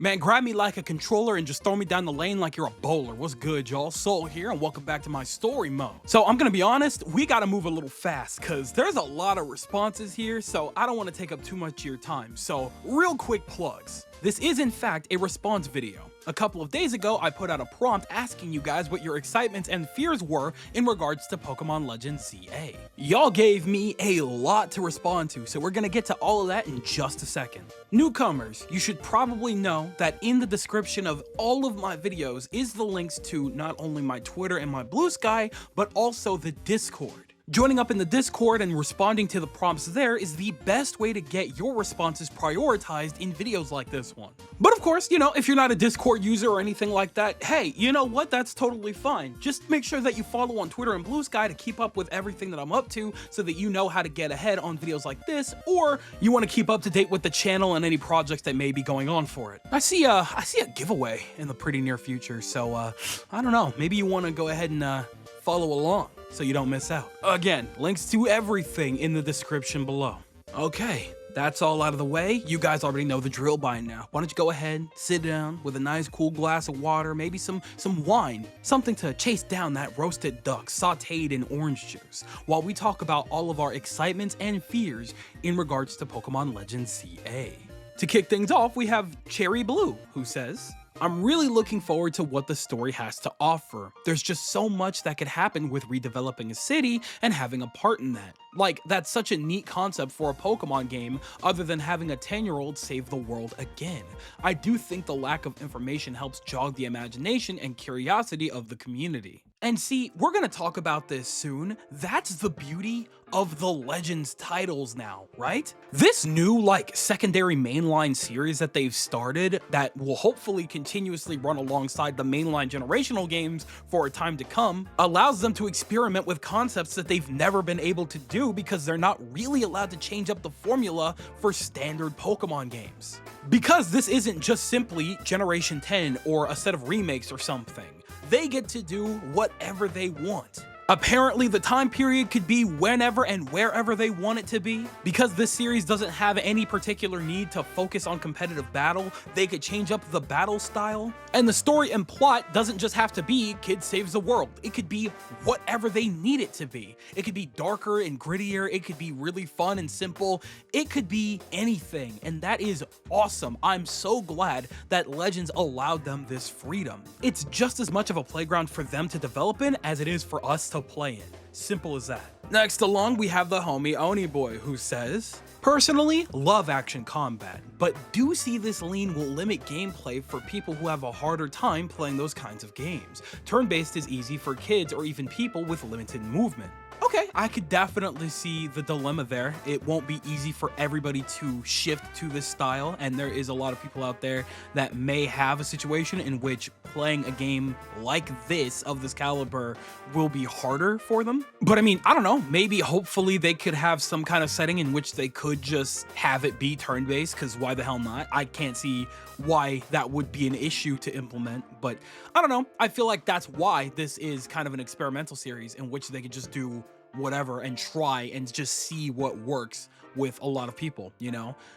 Man, grab me like a controller and just throw me down the lane like you're a bowler. What's good, y'all? Soul here, and welcome back to my story mode. So I'm gonna be honest, we gotta move a little fast, cause there's a lot of responses here, so I don't wanna take up too much of your time. So, real quick plugs. This is in fact a response video. A couple of days ago, I put out a prompt asking you guys what your excitements and fears were in regards to Pokemon Legends CA. Y'all gave me a lot to respond to, so we're gonna get to all of that in just a second. Newcomers, you should probably know that in the description of all of my videos is the links to not only my Twitter and my Blue.Sky, but also the Discord. Joining up in the Discord and responding to the prompts there is the best way to get your responses prioritized in videos like this one. But of course, if you're not a Discord user or anything like that, hey, you know what? That's totally fine. Just make sure that you follow on Twitter and Blue.Sky to keep up with everything that I'm up to so that you know how to get ahead on videos like this, or you want to keep up to date with the channel and any projects that may be going on for it. I see a giveaway in the pretty near future, so I don't know, maybe you want to go ahead and follow along so you don't miss out. Again, links to everything in the description below. Okay, that's all out of the way. You guys already know the drill by now. Why don't you go ahead, sit down with a nice cool glass of water, maybe some wine, something to chase down that roasted duck sauteed in orange juice, while we talk about all of our excitements and fears in regards to Pokemon Legends CA. To kick things off, we have Cherry Blue, who says, I'm really looking forward to what the story has to offer. There's just so much that could happen with redeveloping a city and having a part in that. Like, that's such a neat concept for a Pokemon game other than having a 10-year-old save the world again. I do think the lack of information helps jog the imagination and curiosity of the community. And see, we're gonna talk about this soon. That's the beauty of the Legends titles now, right? This new, secondary mainline series that they've started that will hopefully continuously run alongside the mainline generational games for a time to come allows them to experiment with concepts that they've never been able to do because they're not really allowed to change up the formula for standard Pokemon games. Because this isn't just simply Generation 10 or a set of remakes or something. They get to do whatever they want. Apparently, the time period could be whenever and wherever they want it to be. Because this series doesn't have any particular need to focus on competitive battle, they could change up the battle style. And the story and plot doesn't just have to be kid saves the world. It could be whatever they need it to be. It could be darker and grittier. It could be really fun and simple. It could be anything. And that is awesome. I'm so glad that Legends allowed them this freedom. It's just as much of a playground for them to develop in as it is for us to play in. Simple as that. Next along, we have the homie Oni Boy, who says, personally, love action combat, but do see this lean will limit gameplay for people who have a harder time playing those kinds of games. Turn-based is easy for kids or even people with limited movement. Okay, I could definitely see the dilemma there. It won't be easy for everybody to shift to this style, and there is a lot of people out there that may have a situation in which playing a game like this, of this caliber, will be harder for them. But I mean, I don't know, maybe hopefully they could have some kind of setting in which they could just have it be turn-based, because why the hell not? I can't see why that would be an issue to implement, but I don't know. I feel like that's why this is kind of an experimental series in which they could just do whatever and try and just see what works with a lot of people,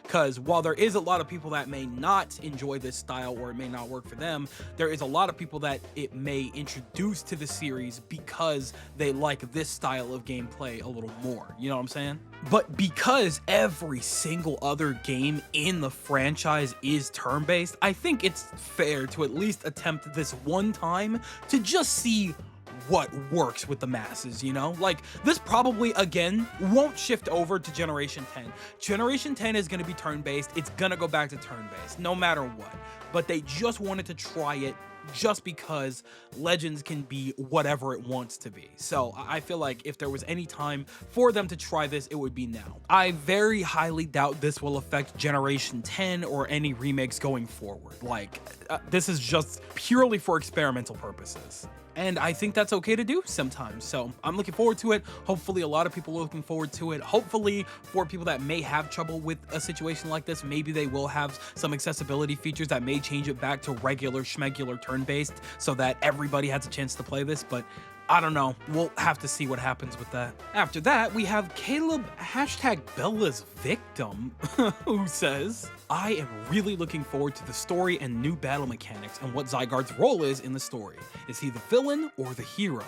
because while there is a lot of people that may not enjoy this style or it may not work for them, there is a lot of people that it may introduce to the series because they like this style of gameplay a little more, you know what I'm saying? But because every single other game in the franchise is turn-based, I think it's fair to at least attempt this one time to just see what works with the masses, Like, this probably, again, won't shift over to Generation 10. Generation 10 is going to be turn-based. It's going to go back to turn-based, no matter what. But they just wanted to try it just because Legends can be whatever it wants to be. So I feel like if there was any time for them to try this, it would be now. I very highly doubt this will affect Generation 10 or any remakes going forward. This is just purely for experimental purposes. And I think that's okay to do sometimes. So I'm looking forward to it. Hopefully a lot of people are looking forward to it. Hopefully for people that may have trouble with a situation like this, maybe they will have some accessibility features that may change it back to regular schmegular turn-based so that everybody has a chance to play this. But I don't know. We'll have to see what happens with that. After that, we have Caleb #Bella's victim, who says, I am really looking forward to the story and new battle mechanics and what Zygarde's role is in the story. Is he the villain or the hero?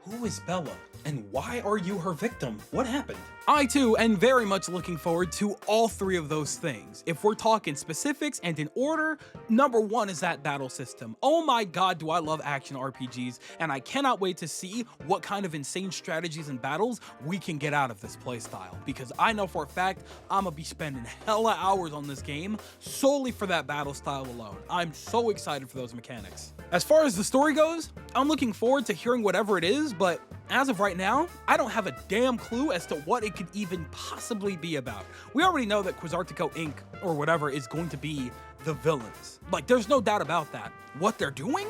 Who is Bella? And why are you her victim? What happened? I too am very much looking forward to all three of those things. If we're talking specifics and in order, number one is that battle system. Oh my god, do I love action RPGs, and I cannot wait to see what kind of insane strategies and battles we can get out of this playstyle, because I know for a fact I'm gonna be spending hella hours on this game solely for that battle style alone. I'm so excited for those mechanics. As far as the story goes, I'm looking forward to hearing whatever it is, but as of right now, I don't have a damn clue as to what it could even possibly be about. We already know that Quasartico Inc. or whatever is going to be the villains. Like, there's no doubt about that. What they're doing?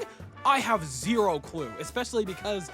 I have zero clue, especially because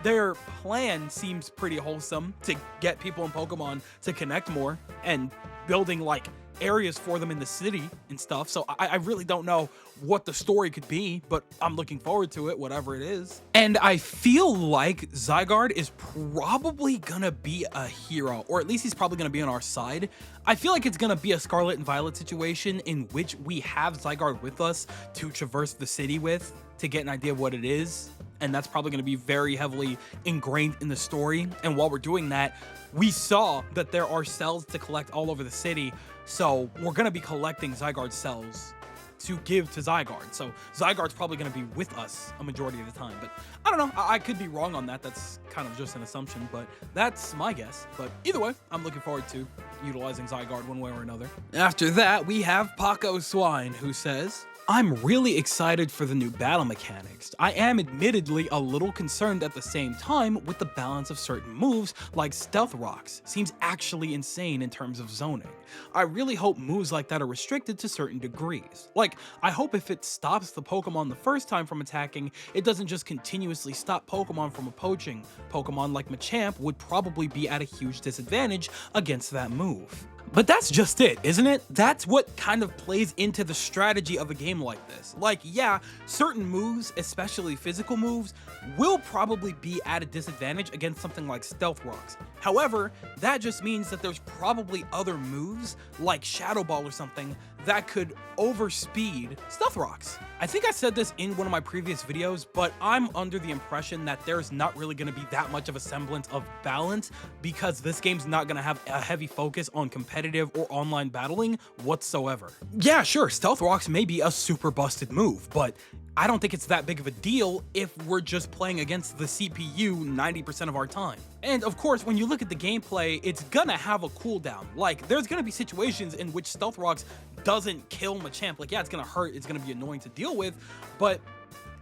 their plan seems pretty wholesome to get people in Pokemon to connect more and building like areas for them in the city and stuff. So I really don't know what the story could be, but I'm looking forward to it, whatever it is. And I feel like Zygarde is probably gonna be a hero, or at least he's probably gonna be on our side. I feel like it's gonna be a Scarlet and Violet situation in which we have Zygarde with us to traverse the city with to get an idea of what it is. And that's probably going to be very heavily ingrained in the story. And while we're doing that, we saw that there are cells to collect all over the city. So we're going to be collecting Zygarde cells to give to Zygarde. So Zygarde's probably going to be with us a majority of the time. But I don't know. I could be wrong on that. That's kind of just an assumption, but that's my guess. But either way, I'm looking forward to utilizing Zygarde one way or another. After that, we have Paco Swine, who says, I'm really excited for the new battle mechanics. I am admittedly a little concerned at the same time with the balance of certain moves like Stealth Rocks. Seems actually insane in terms of zoning. I really hope moves like that are restricted to certain degrees. Like, I hope if it stops the Pokemon the first time from attacking, it doesn't just continuously stop Pokemon from approaching. Pokemon like Machamp would probably be at a huge disadvantage against that move. But that's just it, isn't it? That's what kind of plays into the strategy of a game like this. Like, yeah, certain moves, especially physical moves, will probably be at a disadvantage against something like Stealth Rocks. However, that just means that there's probably other moves, like Shadow Ball or something, that could overspeed Stealth Rocks. I think I said this in one of my previous videos, but I'm under the impression that there's not really going to be that much of a semblance of balance because this game's not going to have a heavy focus on competitive or online battling whatsoever. Yeah, sure, Stealth Rocks may be a super busted move, but I don't think it's that big of a deal if we're just playing against the CPU 90% of our time. And of course, when you look at the gameplay, it's gonna have a cooldown. Like, there's gonna be situations in which Stealth Rocks doesn't kill Machamp. Like, yeah, it's gonna hurt, it's gonna be annoying to deal with, but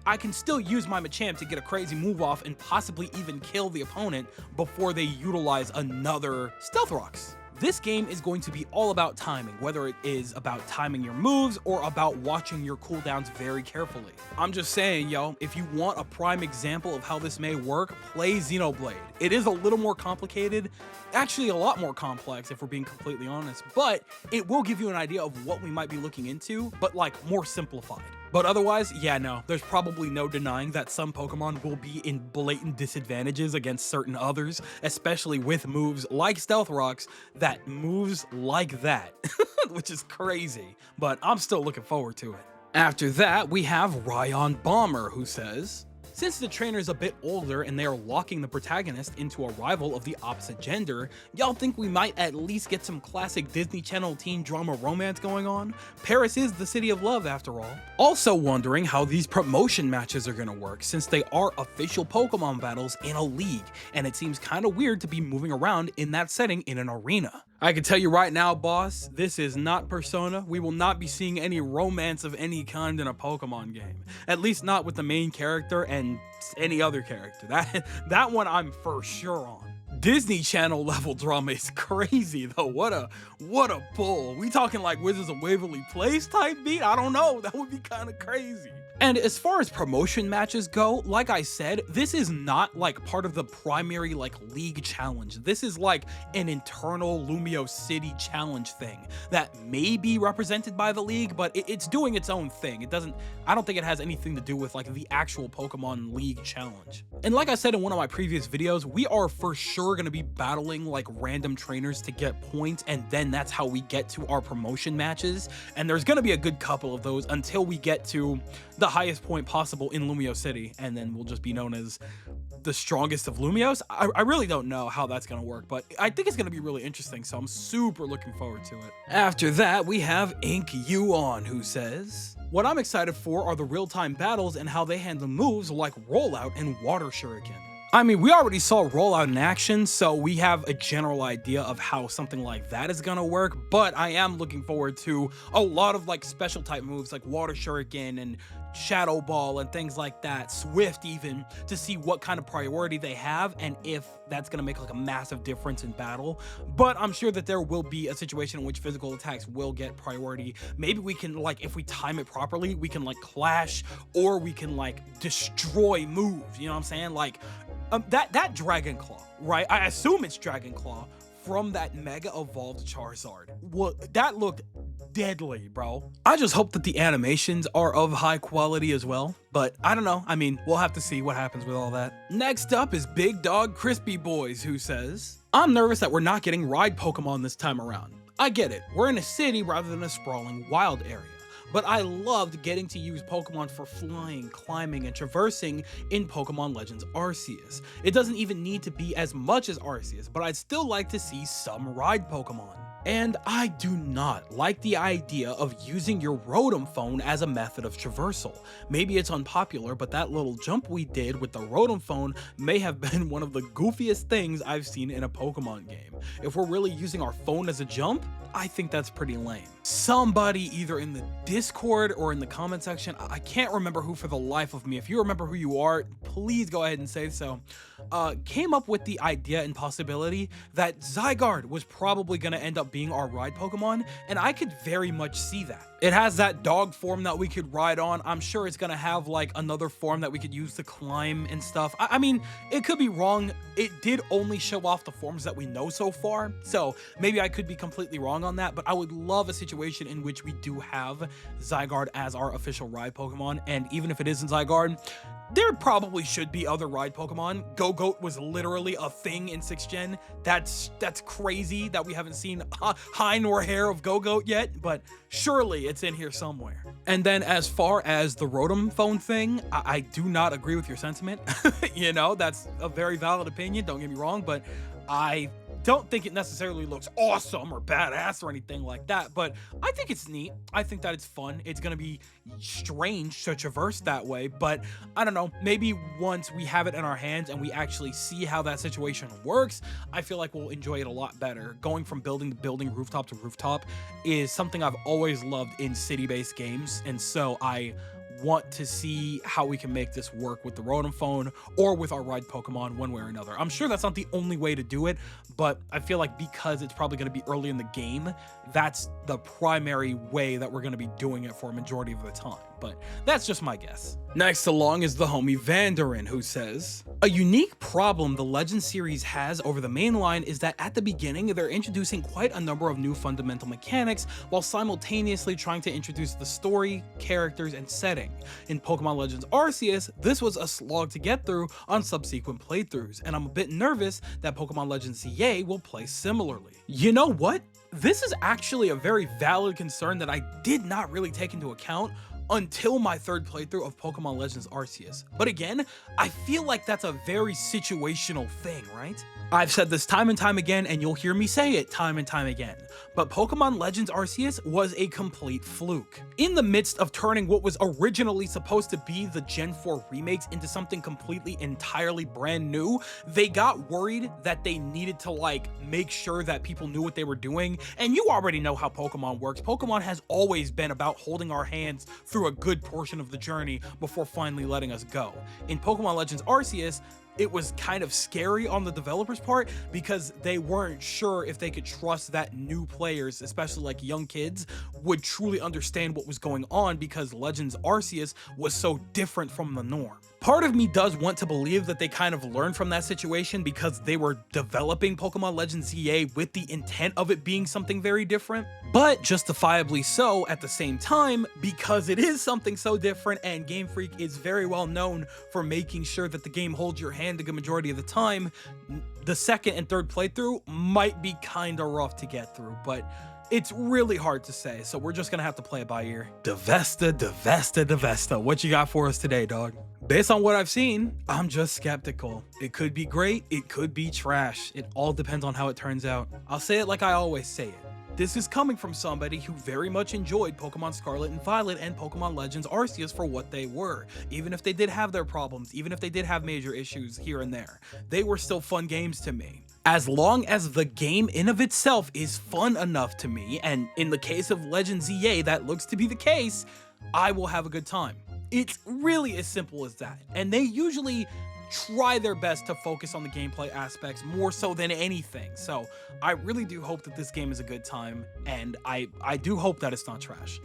I can still use my Machamp to get a crazy move off and possibly even kill the opponent before they utilize another Stealth Rocks. This game is going to be all about timing, whether it is about timing your moves or about watching your cooldowns very carefully. I'm just saying, yo, if you want a prime example of how this may work, play Xenoblade. It is a little more complicated, actually a lot more complex if we're being completely honest, but it will give you an idea of what we might be looking into, but like more simplified. But otherwise, yeah, no, there's probably no denying that some Pokemon will be in blatant disadvantages against certain others, especially with moves like Stealth Rocks that moves like that, which is crazy, but I'm still looking forward to it. After that, we have Ryan Bomber, who says, since the trainer's a bit older and they are locking the protagonist into a rival of the opposite gender, y'all think we might at least get some classic Disney Channel teen drama romance going on? Paris is the city of love after all. Also wondering how these promotion matches are gonna work since they are official Pokemon battles in a league, and it seems kinda weird to be moving around in that setting in an arena. I can tell you right now, boss, this is not Persona. We will not be seeing any romance of any kind in a Pokemon game. At least not with the main character and any other character. That one I'm for sure on. Disney Channel level drama is crazy though. What a pull. We talking like Wizards of Waverly Place type beat? I don't know. That would be kind of crazy. And as far as promotion matches go, like I said, this is not like part of the primary like league challenge. This is like an internal Lumio City challenge thing that may be represented by the league, but it's doing its own thing. I don't think it has anything to do with like the actual Pokemon League challenge. And like I said in one of my previous videos, we are for sure going to be battling like random trainers to get points, and then that's how we get to our promotion matches. And there's going to be a good couple of those until we get to the highest point possible in Lumio City, and then we'll just be known as the strongest of Lumios. I really don't know how that's gonna work, but I think it's gonna be really interesting, so I'm super looking forward to it. After that, we have Ink Yuan, who says, what I'm excited for are the real-time battles and how they handle moves like Rollout and Water Shuriken. I mean, we already saw Rollout in action, so we have a general idea of how something like that is gonna work, but I am looking forward to a lot of like special type moves like Water Shuriken and Shadow Ball and things like that, Swift even, to see what kind of priority they have and if that's gonna make like a massive difference in battle. But I'm sure that there will be a situation in which physical attacks will get priority. Maybe we can, like, if we time it properly, we can like clash, or we can like destroy moves, you know what I'm saying? Like that Dragon Claw, right? I assume it's Dragon Claw from that Mega Evolved Charizard. Well, that looked deadly, bro. I just hope that the animations are of high quality as well, but I don't know. I mean, we'll have to see what happens with all that. Next up is Big Dog Crispy Boys, who says, I'm nervous that we're not getting ride Pokemon this time around. I get it, we're in a city rather than a sprawling wild area, but I loved getting to use Pokemon for flying, climbing, and traversing in Pokemon Legends Arceus. It doesn't even need to be as much as Arceus, but I'd still like to see some ride Pokemon. And I do not like the idea of using your Rotom phone as a method of traversal. Maybe it's unpopular, but that little jump we did with the Rotom phone may have been one of the goofiest things I've seen in a Pokemon game. If we're really using our phone as a jump, I think that's pretty lame. Somebody either in the Discord or in the comment section, I can't remember who for the life of me, if you remember who you are, please go ahead and say so, came up with the idea and possibility that Zygarde was probably going to end up being our ride Pokemon, and I could very much see that. It has that dog form that we could ride on. I'm sure it's going to have like another form that we could use to climb and stuff. I mean, it could be wrong. It did only show off the forms that we know so far, so maybe I could be completely wrong on that, but I would love a situation in which we do have Zygarde as our official ride Pokemon, and even if it isn't Zygarde, there probably should be other ride Pokemon. Go-Goat was literally a thing in 6th gen. That's crazy that we haven't seen high nor hair of Go-Goat yet, but surely it's in here somewhere. And then as far as the Rotom phone thing, I do not agree with your sentiment. You know, that's a very valid opinion, don't get me wrong, but I don't think it necessarily looks awesome or badass or anything like that, but I think it's neat. I think that it's fun. It's gonna be strange to traverse that way, but I don't know, maybe once we have it in our hands and we actually see how that situation works, I feel like we'll enjoy it a lot better. Going from building to building, rooftop to rooftop is something I've always loved in city-based games, and so I want to see how we can make this work with the Rotom phone or with our ride Pokemon one way or another. I'm sure that's not the only way to do it, but I feel like because it's probably going to be early in the game, that's the primary way that we're going to be doing it for a majority of the time, but that's just my guess. Next along is the homie Vanderin, who says, a unique problem the Legends series has over the main line is that at the beginning they're introducing quite a number of new fundamental mechanics while simultaneously trying to introduce the story, characters, and setting. In Pokemon Legends Arceus, this was a slog to get through on subsequent playthroughs, and I'm a bit nervous that Pokemon Legends CA will play similarly. You know what? This is actually a very valid concern that I did not really take into account until my third playthrough of Pokemon Legends Arceus. But again, I feel like that's a very situational thing, right? I've said this time and time again, and you'll hear me say it time and time again, but Pokemon Legends Arceus was a complete fluke. In the midst of turning what was originally supposed to be the Gen 4 remakes into something completely entirely brand new, they got worried that they needed to like make sure that people knew what they were doing, and you already know how Pokemon works. Pokemon has always been about holding our hands through a good portion of the journey before finally letting us go. In Pokemon Legends Arceus, it was kind of scary on the developers' part because they weren't sure if they could trust that new players, especially like young kids, would truly understand what was going on because Legends Arceus was so different from the norm. Part of me does want to believe that they kind of learned from that situation because they were developing Pokemon Legends ZA with the intent of it being something very different, but justifiably so at the same time because it is something so different, and Game Freak is very well known for making sure that the game holds your hand a good majority of the time. The second and third playthrough might be kinda rough to get through, but it's really hard to say, so we're just gonna have to play it by ear. Devesta, what you got for us today, dog? Based on what I've seen, I'm just skeptical. It could be great, it could be trash. It all depends on how it turns out. I'll say it like I always say it. This is coming from somebody who very much enjoyed Pokemon Scarlet and Violet and Pokemon Legends Arceus for what they were. Even if they did have their problems, even if they did have major issues here and there, they were still fun games to me. As long as the game in of itself is fun enough to me, and in the case of Legends ZA, that looks to be the case, I will have a good time. It's really as simple as that, and they usually try their best to focus on the gameplay aspects more so than anything, so I really do hope that this game is a good time, and I do hope that it's not trash.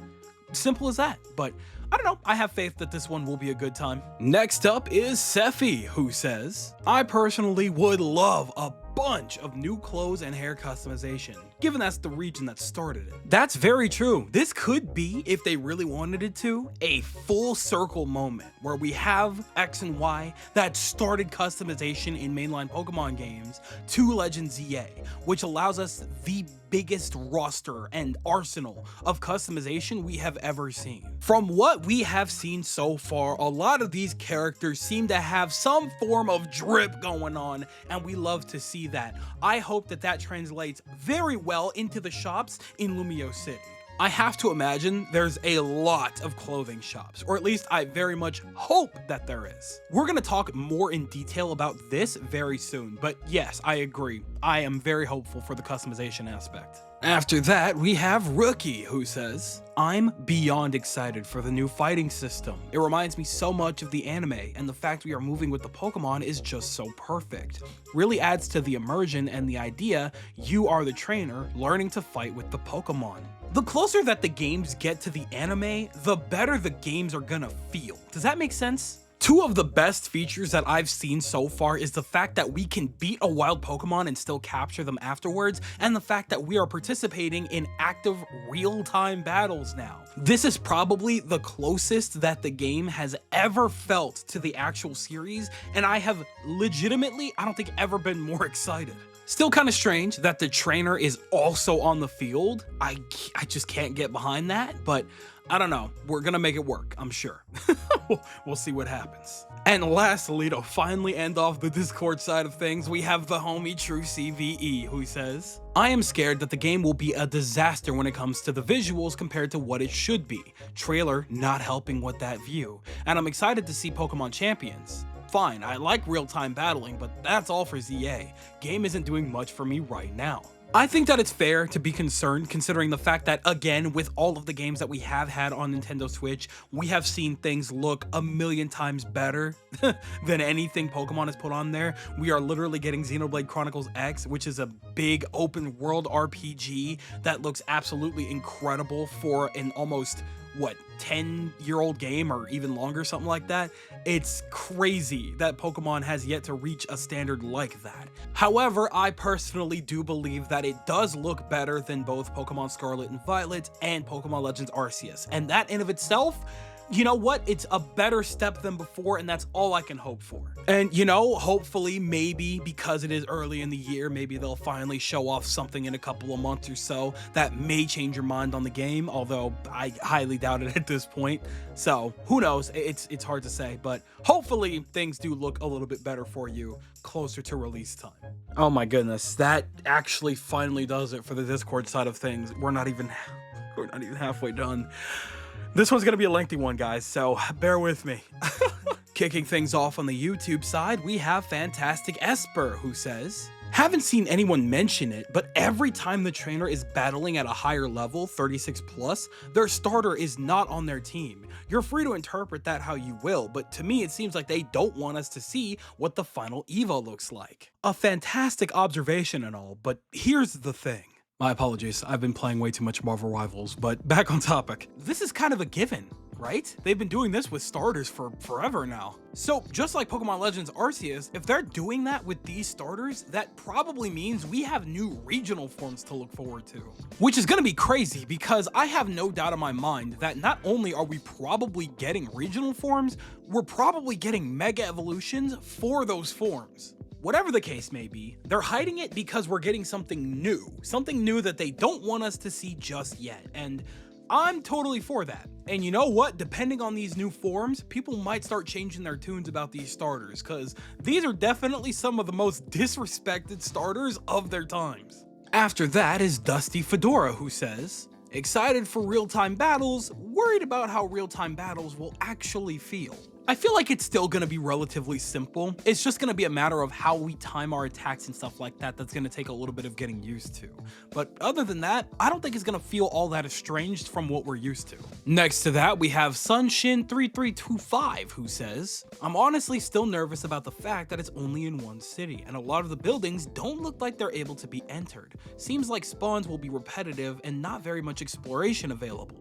Simple as that, but I don't know, I have faith that this one will be a good time. Next up is Sephi, who says, I personally would love a bunch of new clothes and hair customization, given that's the region that started it. That's very true. This could be, if they really wanted it to, a full circle moment where we have X and Y that started customization in mainline Pokemon games to Legends ZA, which allows us the biggest roster and arsenal of customization we have ever seen. From what we have seen so far, a lot of these characters seem to have some form of drip going on, and we love to see that. I hope that that translates very well into the shops in Lumio City. I have to imagine there's a lot of clothing shops, or at least I very much hope that there is. We're gonna talk more in detail about this very soon, but yes, I agree. I am very hopeful for the customization aspect. After that, we have Rookie, who says, I'm beyond excited for the new fighting system. It reminds me so much of the anime, and the fact we are moving with the Pokemon is just so perfect. Really adds to the immersion and the idea you are the trainer learning to fight with the Pokemon. The closer that the games get to the anime, the better the games are gonna feel. Does that make sense? Two of the best features that I've seen so far is the fact that we can beat a wild Pokemon and still capture them afterwards, and the fact that we are participating in active real-time battles now. This is probably the closest that the game has ever felt to the actual series, and I have legitimately, I don't think, ever been more excited. Still kind of strange that the trainer is also on the field. I just can't get behind that, but I don't know. We're gonna make it work, I'm sure. We'll see what happens. And lastly, to finally end off the Discord side of things, we have the homie True CVE, who says, I am scared that the game will be a disaster when it comes to the visuals compared to what it should be. Trailer not helping with that view. And I'm excited to see Pokemon Champions. Fine, I like real-time battling, but that's all for ZA. Game isn't doing much for me right now. I think that it's fair to be concerned considering the fact that, again, with all of the games that we have had on Nintendo Switch, we have seen things look a million times better than anything Pokemon has put on there. We are literally getting Xenoblade Chronicles X, which is a big open world RPG that looks absolutely incredible for an almost, 10-year-old game or even longer, something like that. It's crazy that Pokemon has yet to reach a standard like that. However, I personally do believe that it does look better than both Pokemon Scarlet and Violet and Pokemon Legends Arceus, and that in of itself, you know what? It's a better step than before, and that's all I can hope for. And, hopefully, maybe because it is early in the year, maybe they'll finally show off something in a couple of months or so that may change your mind on the game, although I highly doubt it at this point. So, who knows? It's hard to say, but hopefully things do look a little bit better for you closer to release time. Oh my goodness, that actually finally does it for the Discord side of things. We're not even halfway done. This one's gonna be a lengthy one, guys, so bear with me. Kicking things off on the YouTube side, we have Fantastic Esper, who says, haven't seen anyone mention it, but every time the trainer is battling at a higher level, 36 plus, their starter is not on their team. You're free to interpret that how you will, but to me it seems like they don't want us to see what the final Evo looks like. A fantastic observation and all, but here's the thing. My apologies, I've been playing way too much Marvel Rivals, but back on topic. This is kind of a given, right? They've been doing this with starters for forever now. So just like Pokemon Legends Arceus, if they're doing that with these starters, that probably means we have new regional forms to look forward to. Which is gonna be crazy because I have no doubt in my mind that not only are we probably getting regional forms, we're probably getting Mega Evolutions for those forms. Whatever the case may be, they're hiding it because we're getting something new that they don't want us to see just yet, and I'm totally for that. And you know what? Depending on these new forms, people might start changing their tunes about these starters, because these are definitely some of the most disrespected starters of their times. After that is Dusty Fedora, who says, excited for real-time battles, worried about how real-time battles will actually feel. I feel like it's still gonna be relatively simple. It's just gonna be a matter of how we time our attacks and stuff like that. That's gonna take a little bit of getting used to. But other than that, I don't think it's gonna feel all that estranged from what we're used to. Next to that, we have Sunshin3325, who says, I'm honestly still nervous about the fact that it's only in one city, and a lot of the buildings don't look like they're able to be entered. Seems like spawns will be repetitive and not very much exploration available.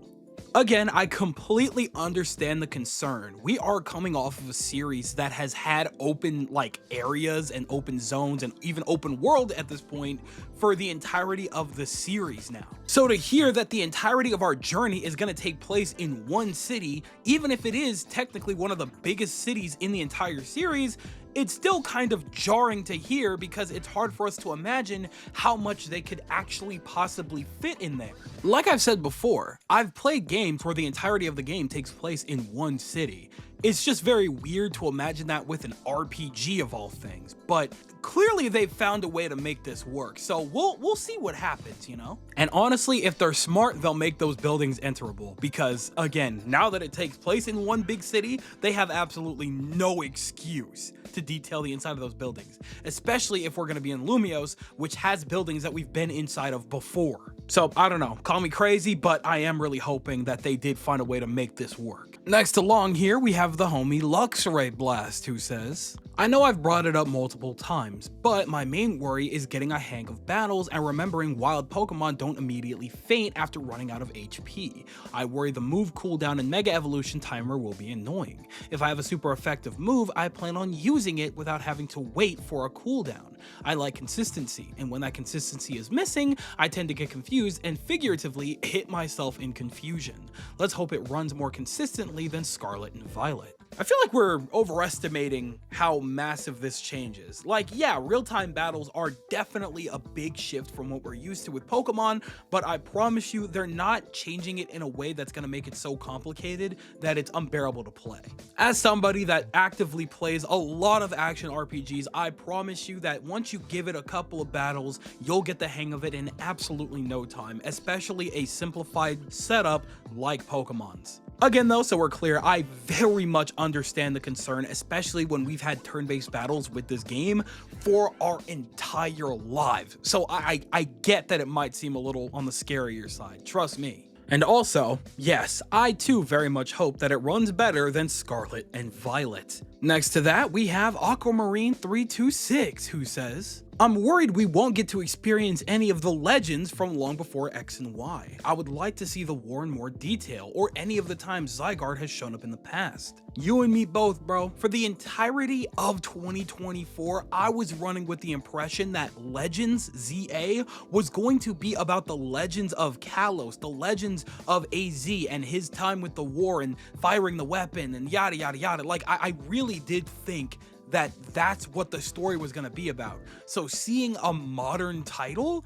Again, I completely understand the concern. We are coming off of a series that has had open areas and open zones and even open world at this point for the entirety of the series now. So to hear that the entirety of our journey is going to take place in one city, even if it is technically one of the biggest cities in the entire series, it's still kind of jarring to hear because it's hard for us to imagine how much they could actually possibly fit in there. Like I've said before, I've played games where the entirety of the game takes place in one city. It's just very weird to imagine that with an RPG of all things, but clearly they've found a way to make this work, so we'll see what happens, you know? And honestly, if they're smart, they'll make those buildings enterable, because again, now that it takes place in one big city, they have absolutely no excuse to detail the inside of those buildings, especially if we're going to be in Lumios, which has buildings that we've been inside of before. So I don't know, call me crazy, but I am really hoping that they did find a way to make this work. Next along here, we have the homie Luxray Blast, who says, I know I've brought it up multiple times, but my main worry is getting a hang of battles and remembering wild Pokemon don't immediately faint after running out of HP. I worry the move cooldown and Mega Evolution timer will be annoying. If I have a super effective move, I plan on using it without having to wait for a cooldown. I like consistency, and when that consistency is missing, I tend to get confused and figuratively hit myself in confusion. Let's hope it runs more consistently than Scarlet and Violet. I feel like we're overestimating how massive this changes. Like, yeah, real-time battles are definitely a big shift from what we're used to with Pokemon, but I promise you they're not changing it in a way that's gonna make it so complicated that it's unbearable to play. As somebody that actively plays a lot of action RPGs, I promise you that once you give it a couple of battles, you'll get the hang of it in absolutely no time, especially a simplified setup like Pokemon's. Again though, so we're clear, I very much understand the concern, especially when we've had turn-based battles with this game for our entire lives. So I get that it might seem a little on the scarier side, trust me. And also, yes, I too very much hope that it runs better than Scarlet and Violet. Next to that, we have Aquamarine326, who says, I'm worried we won't get to experience any of the legends from long before X and Y. I would like to see the war in more detail, or any of the times Zygarde has shown up in the past. You and me both, bro. For the entirety of 2024, I was running with the impression that Legends ZA was going to be about the legends of Kalos, the legends of AZ, and his time with the war and firing the weapon and yada yada yada. Like, I really did think that that's what the story was going to be about. So seeing a modern title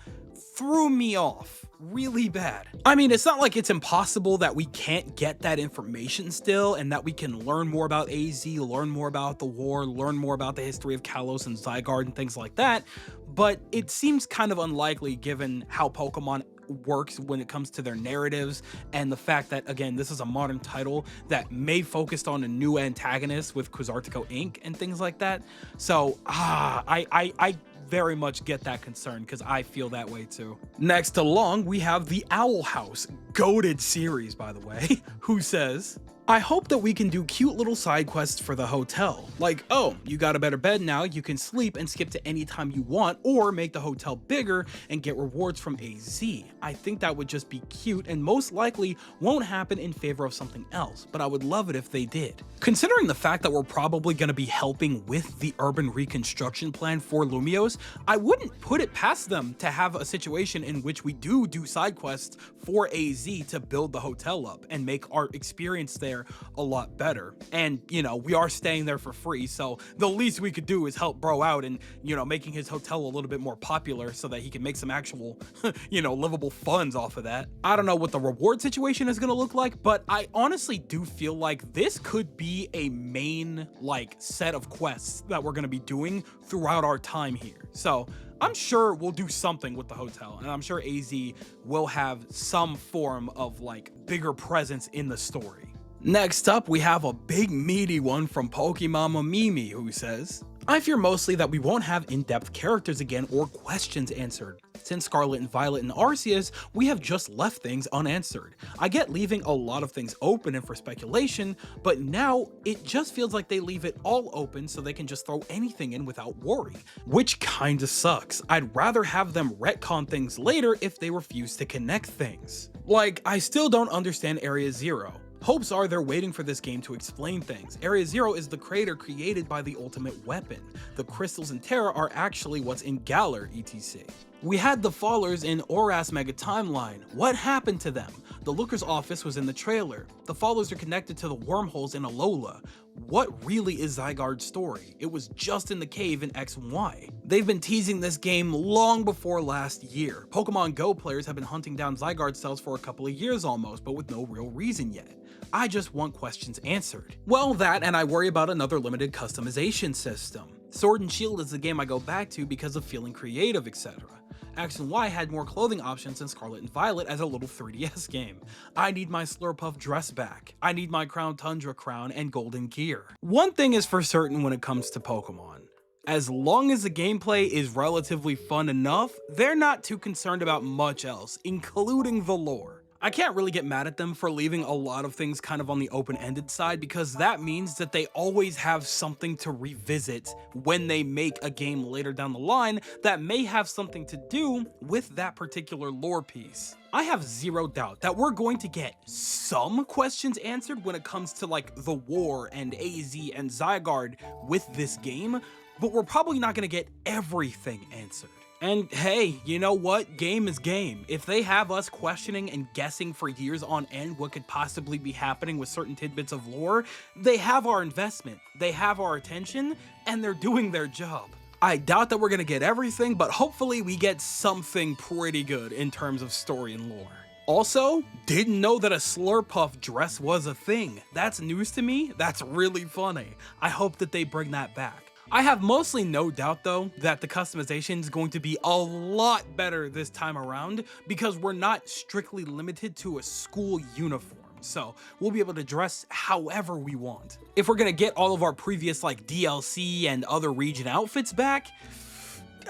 threw me off really bad. I mean, it's not like it's impossible that we can't get that information still and that we can learn more about AZ, learn more about the war, learn more about the history of Kalos and Zygarde and things like that, but it seems kind of unlikely given how Pokemon works when it comes to their narratives, and the fact that, again, this is a modern title that may focused on a new antagonist with Quizartico Inc. and things like that. So I very much get that concern because I feel that way too. Next along, we have the Owl House, goated series by the way, who says, I hope that we can do cute little side quests for the hotel. Like, oh, you got a better bed now, you can sleep and skip to any time you want, or make the hotel bigger and get rewards from AZ. I think that would just be cute and most likely won't happen in favor of something else, but I would love it if they did. Considering the fact that we're probably going to be helping with the urban reconstruction plan for Lumios, I wouldn't put it past them to have a situation in which we do side quests for AZ to build the hotel up and make our experience there a lot better. And you know, we are staying there for free, so the least we could do is help bro out and, you know, making his hotel a little bit more popular so that he can make some actual you know, livable funds off of that. I don't know what the reward situation is going to look like, but I honestly do feel like this could be a main like set of quests that we're going to be doing throughout our time here. So I'm sure we'll do something with the hotel, and I'm sure AZ will have some form of like bigger presence in the story. Next up, we have a big meaty one from Pokemama Mimi, who says, I fear mostly that we won't have in-depth characters again or questions answered. Since Scarlet and Violet and Arceus, we have just left things unanswered. I get leaving a lot of things open and for speculation, but now it just feels like they leave it all open so they can just throw anything in without worry, which kinda sucks. I'd rather have them retcon things later if they refuse to connect things. Like, I still don't understand Area Zero. Hopes are they're waiting for this game to explain things. Area Zero is the crater created by the ultimate weapon. The crystals in Terra are actually what's in Galar, etc. We had the Fallers in Oras Mega Timeline. What happened to them? The Looker's office was in the trailer. The Fallers are connected to the wormholes in Alola. What really is Zygarde's story? It was just in the cave in X and Y. They've been teasing this game long before last year. Pokemon Go players have been hunting down Zygarde cells for a couple of years almost, but with no real reason yet. I just want questions answered. Well, that, and I worry about another limited customization system. Sword and Shield is the game I go back to because of feeling creative, etc. X and Y had more clothing options than Scarlet and Violet as a little 3DS game. I need my Slurpuff dress back. I need my Crown Tundra crown and golden gear. One thing is for certain when it comes to Pokemon. As long as the gameplay is relatively fun enough, they're not too concerned about much else, including the lore. I can't really get mad at them for leaving a lot of things kind of on the open-ended side because that means that they always have something to revisit when they make a game later down the line that may have something to do with that particular lore piece. I have zero doubt that we're going to get some questions answered when it comes to like the war and AZ and Zygarde with this game, but we're probably not going to get everything answered. And hey, you know what? Game is game. If they have us questioning and guessing for years on end what could possibly be happening with certain tidbits of lore, they have our investment, they have our attention, and they're doing their job. I doubt that we're gonna get everything, but hopefully we get something pretty good in terms of story and lore. Also, didn't know that a Slurpuff dress was a thing. That's news to me. That's really funny. I hope that they bring that back. I have mostly no doubt though that the customization is going to be a lot better this time around because we're not strictly limited to a school uniform. So we'll be able to dress however we want. If we're gonna get all of our previous like DLC and other region outfits back,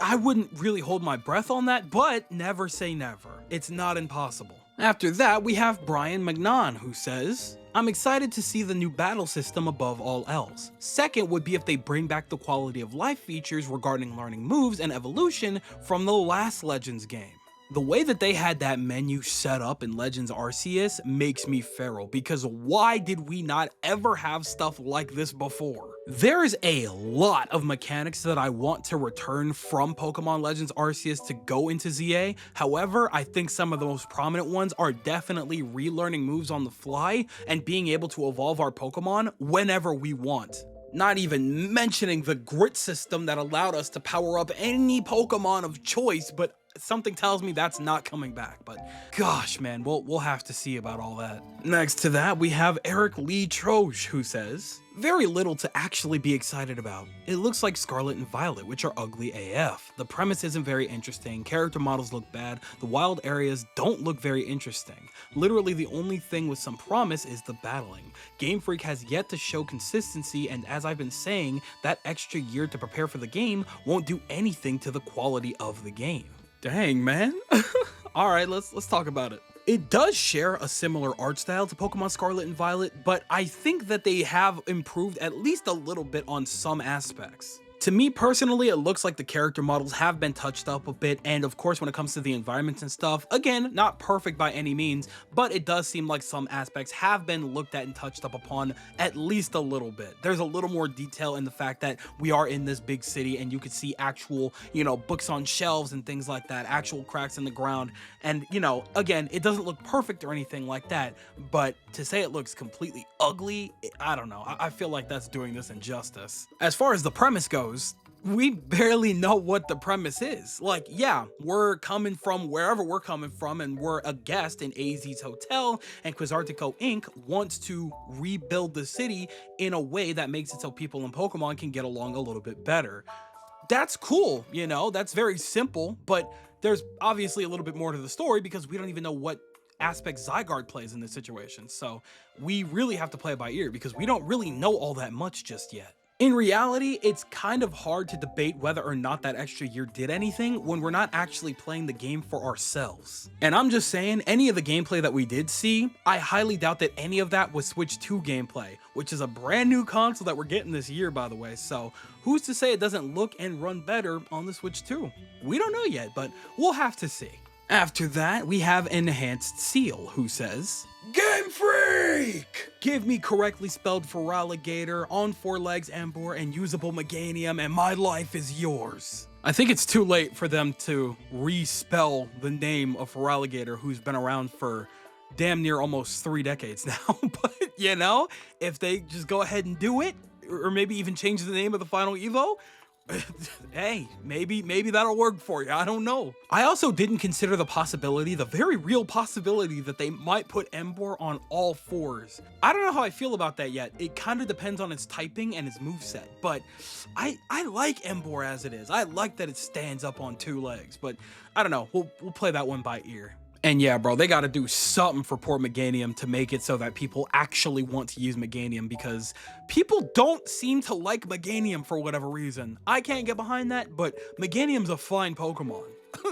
I wouldn't really hold my breath on that, but never say never. It's not impossible. After that, we have Brian McNaughton, who says, I'm excited to see the new battle system above all else. Second would be if they bring back the quality of life features regarding learning moves and evolution from the last Legends game. The way that they had that menu set up in Legends Arceus makes me feral because why did we not ever have stuff like this before? There is a lot of mechanics that I want to return from Pokemon Legends Arceus to go into ZA. However, I think some of the most prominent ones are definitely relearning moves on the fly and being able to evolve our Pokemon whenever we want. Not even mentioning the grit system that allowed us to power up any Pokemon of choice, but something tells me that's not coming back, but gosh, man, we'll have to see about all that. Next to that, we have Eric Lee Troche, who says, very little to actually be excited about. It looks like Scarlet and Violet, which are ugly AF. The premise isn't very interesting, character models look bad, the wild areas don't look very interesting. Literally the only thing with some promise is the battling. Game Freak has yet to show consistency, and as I've been saying, that extra year to prepare for the game won't do anything to the quality of the game. Dang, man. Alright, let's talk about it. It does share a similar art style to Pokemon Scarlet and Violet, but I think that they have improved at least a little bit on some aspects. To me personally, it looks like the character models have been touched up a bit, and of course when it comes to the environments and stuff, again, not perfect by any means, but it does seem like some aspects have been looked at and touched up upon at least a little bit. There's a little more detail in the fact that we are in this big city and you could see actual, books on shelves and things like that, actual cracks in the ground, and again, it doesn't look perfect or anything like that, but to say it looks completely ugly, I don't know. I feel like that's doing this injustice. As far as the premise goes, we barely know what the premise is. Like, yeah, we're coming from wherever we're coming from, and we're a guest in AZ's hotel, and Quizartico Inc. wants to rebuild the city in a way that makes it so people in Pokemon can get along a little bit better. That's cool, that's very simple, but there's obviously a little bit more to the story because we don't even know what aspect Zygarde plays in this situation. So we really have to play it by ear because we don't really know all that much just yet. In reality, it's kind of hard to debate whether or not that extra year did anything when we're not actually playing the game for ourselves. And I'm just saying, any of the gameplay that we did see, I highly doubt that any of that was Switch 2 gameplay, which is a brand new console that we're getting this year, by the way, so who's to say it doesn't look and run better on the Switch 2? We don't know yet, but we'll have to see. After that, we have Enhanced Seal, who says, Game Freak! Give me correctly spelled Feraligatr, on 4 legs Emboar, and usable Meganium, and my life is yours. I think it's too late for them to respell the name of Feraligatr, who's been around for damn near almost 3 decades now, but if they just go ahead and do it, or maybe even change the name of the final Evo, hey, maybe that'll work for you. I don't know. I also didn't consider the very real possibility that they might put Emboar on all 4s. I don't know how I feel about that yet. It kind of depends on its typing and its moveset, but I like Emboar as it is. I like that it stands up on 2 legs, but I don't know. We'll play that one by ear. And yeah, bro, they gotta do something for poor Meganium to make it so that people actually want to use Meganium, because people don't seem to like Meganium for whatever reason. I can't get behind that, but Meganium's a fine Pokemon.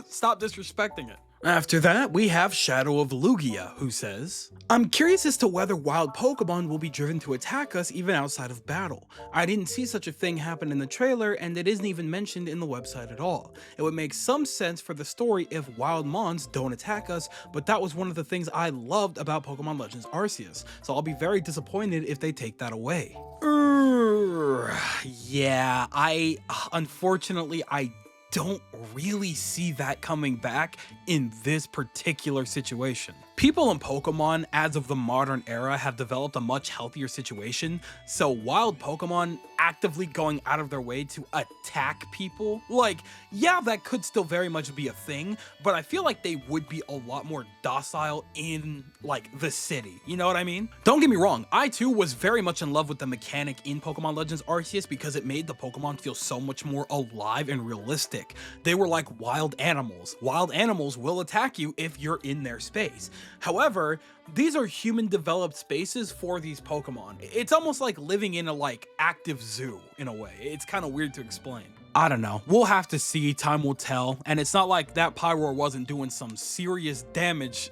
Stop disrespecting it. After that, we have Shadow of Lugia, who says, I'm curious as to whether wild Pokemon will be driven to attack us even outside of battle. I didn't see such a thing happen in the trailer, and it isn't even mentioned in the website at all. It would make some sense for the story if wild mons don't attack us, but that was one of the things I loved about Pokemon Legends Arceus, so I'll be very disappointed if they take that away. Yeah, unfortunately, I don't really see that coming back in this particular situation. People in Pokemon, as of the modern era, have developed a much healthier situation, so wild Pokemon actively going out of their way to attack people, yeah, that could still very much be a thing, but I feel like they would be a lot more docile in, the city, you know what I mean? Don't get me wrong, I too was very much in love with the mechanic in Pokemon Legends Arceus because it made the Pokemon feel so much more alive and realistic. They were like wild animals. Wild animals will attack you if you're in their space. However, these are human-developed spaces for these Pokemon. It's almost like living in a, active zoo, in a way. It's kind of weird to explain. I don't know. We'll have to see. Time will tell. And it's not like that Pyroar wasn't doing some serious damage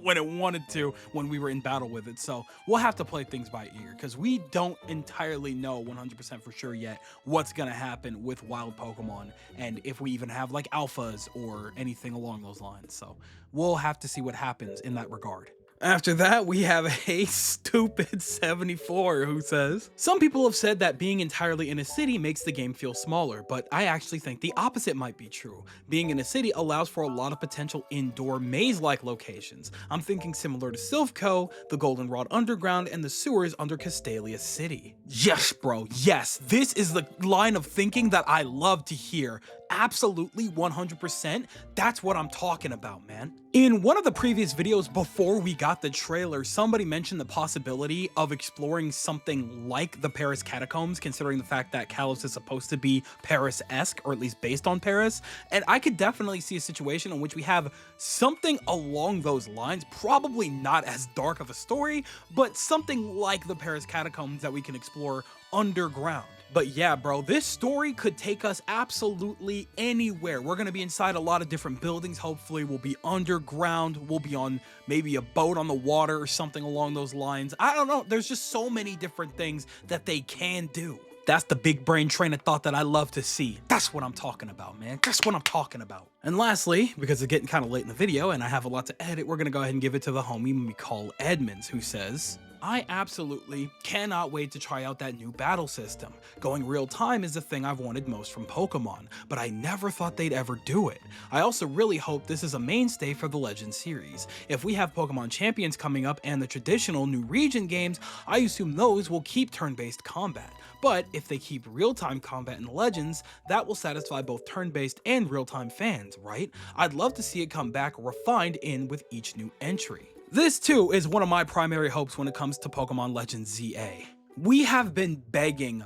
when it wanted to when we were in battle with it. So we'll have to play things by ear because we don't entirely know 100% for sure yet what's going to happen with wild Pokemon and if we even have alphas or anything along those lines. So we'll have to see what happens in that regard. After that, we have a stupid 74 who says, some people have said that being entirely in a city makes the game feel smaller, but I actually think the opposite might be true. Being in a city allows for a lot of potential indoor maze-like locations. I'm thinking similar to Silphco, the Goldenrod Underground, and the sewers under Castalia City. Yes, bro, yes, this is the line of thinking that I love to hear. Absolutely 100%. That's what I'm talking about, man. In one of the previous videos before we got the trailer, somebody mentioned the possibility of exploring something like the Paris catacombs, considering the fact that Kalos is supposed to be Paris-esque, or at least based on Paris. And I could definitely see a situation in which we have something along those lines, probably not as dark of a story, but something like the Paris catacombs that we can explore underground. But yeah, bro, this story could take us absolutely anywhere. We're gonna be inside a lot of different buildings. Hopefully we'll be underground. We'll be on maybe a boat on the water or something along those lines. I don't know. There's just so many different things that they can do. That's the big brain train of thought that I love to see. That's what I'm talking about, man. That's what I'm talking about. And lastly, because it's getting kind of late in the video and I have a lot to edit, we're gonna go ahead and give it to the homie we call Edmonds, who says, I absolutely cannot wait to try out that new battle system. Going real time is the thing I've wanted most from Pokemon, but I never thought they'd ever do it. I also really hope this is a mainstay for the Legends series. If we have Pokemon Champions coming up and the traditional new region games, I assume those will keep turn-based combat. But if they keep real-time combat in Legends, that will satisfy both turn-based and real-time fans, right? I'd love to see it come back refined in with each new entry. This too is one of my primary hopes when it comes to Pokemon Legends ZA. We have been begging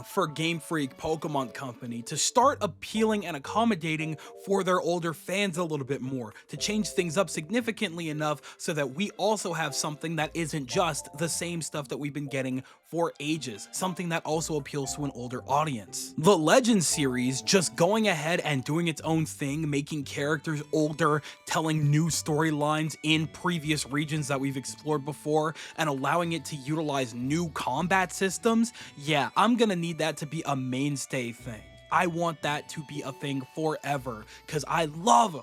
for Game Freak Pokemon Company to start appealing and accommodating for their older fans a little bit more, to change things up significantly enough so that we also have something that isn't just the same stuff that we've been getting for ages, something that also appeals to an older audience. The Legends series just going ahead and doing its own thing, making characters older, telling new storylines in previous regions that we've explored before, and allowing it to utilize new combat systems, yeah, I'm gonna need that to be a mainstay thing. I want that to be a thing forever, because I love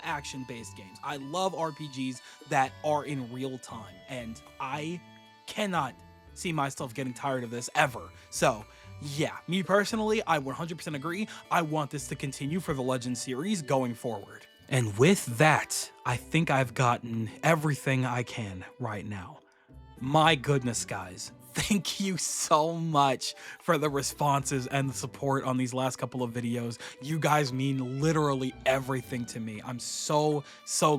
action-based games. I love RPGs that are in real time, and I cannot see myself getting tired of this ever. So yeah, me personally, I 100% agree. I want this to continue for the Legends series going forward. And with that, I think I've gotten everything I can right now. My goodness, guys. Thank you so much for the responses and the support on these last couple of videos. You guys mean literally everything to me. I'm so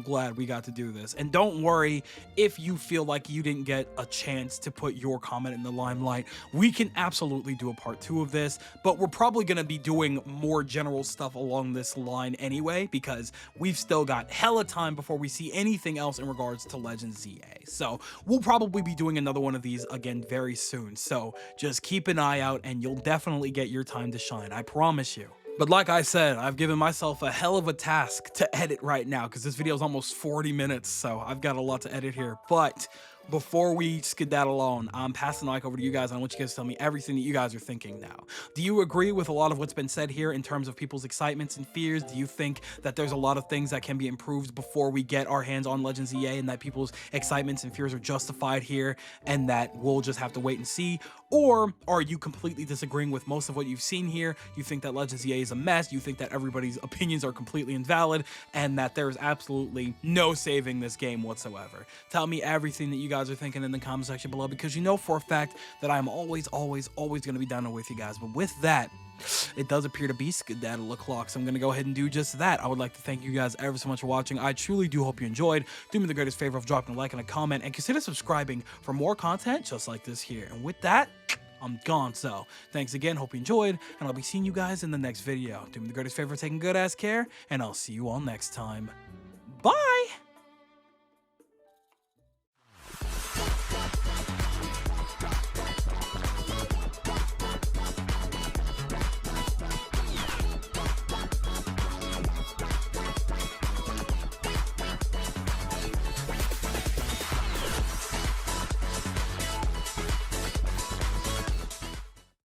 glad we got to do this. And don't worry if you feel like you didn't get a chance to put your comment in the limelight. We can absolutely do a part 2 of this, but we're probably going to be doing more general stuff along this line anyway, because we've still got hella time before we see anything else in regards to Legends ZA. So we'll probably be doing another one of these again very soon, so just keep an eye out and you'll definitely get your time to shine, I promise you. But like I said, I've given myself a hell of a task to edit right now, because this video is almost 40 minutes, so I've got a lot to edit here. But before we skedaddle on, I'm passing the mic over to you guys, and I want you guys to tell me everything that you guys are thinking now. Do you agree with a lot of what's been said here in terms of people's excitements and fears? Do you think that there's a lot of things that can be improved before we get our hands on Legends EA, and that people's excitements and fears are justified here, and that we'll just have to wait and see? Or are you completely disagreeing with most of what you've seen here? You think that Legends EA is a mess, you think that everybody's opinions are completely invalid, and that there's absolutely no saving this game whatsoever? Tell me everything that you guys are thinking in the comment section below, because you know for a fact that I'm always going to be down there with you guys. But with that, it does appear to be skedaddle o'clock, so I'm going to go ahead and do just that. I would like to thank you guys ever so much for watching. I truly do hope you enjoyed. Do me the greatest favor of dropping a like and a comment, and consider subscribing for more content just like this here. And with that, I'm gone. So thanks again, hope you enjoyed, and I'll be seeing you guys in the next video. Do me the greatest favor of taking good ass care, and I'll see you all next time. Bye!